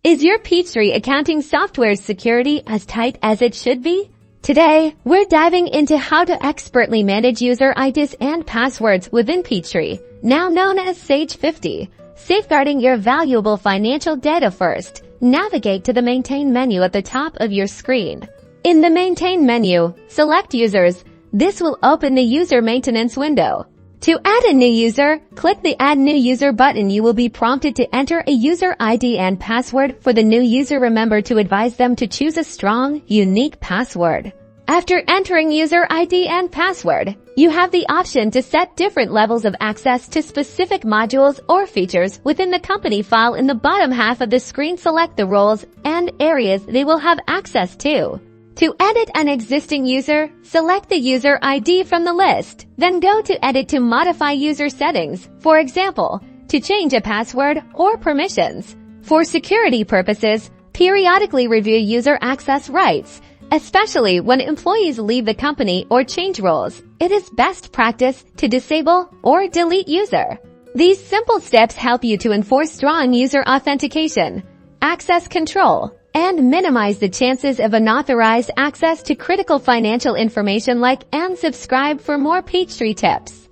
Is your Peachtree accounting software's security as tight as it should be? Today, we're diving into how to expertly manage user IDs and passwords within Peachtree, now known as Sage 50. Safeguarding your valuable financial data first, navigate to the Maintain menu at the top of your screen. In the Maintain menu, select Users. This will open the User Maintenance window. To add a new user, click the Add New User button. You will be prompted to enter a user ID and password for the new user. Remember to advise them to choose a strong, unique password. After entering user ID and password, you have the option to set different levels of access to specific modules or features within the company file. In the bottom half of the screen, select the roles and areas they will have access to. To edit an existing user, select the user ID from the list. Then go to Edit to modify user settings, for example, to change a password or permissions. For security purposes, periodically review user access rights, especially when employees leave the company or change roles. It is best practice to disable or delete user. These simple steps help you to enforce strong user authentication, access control, and minimize the chances of unauthorized access to critical financial information. Like and subscribe for more Peachtree tips.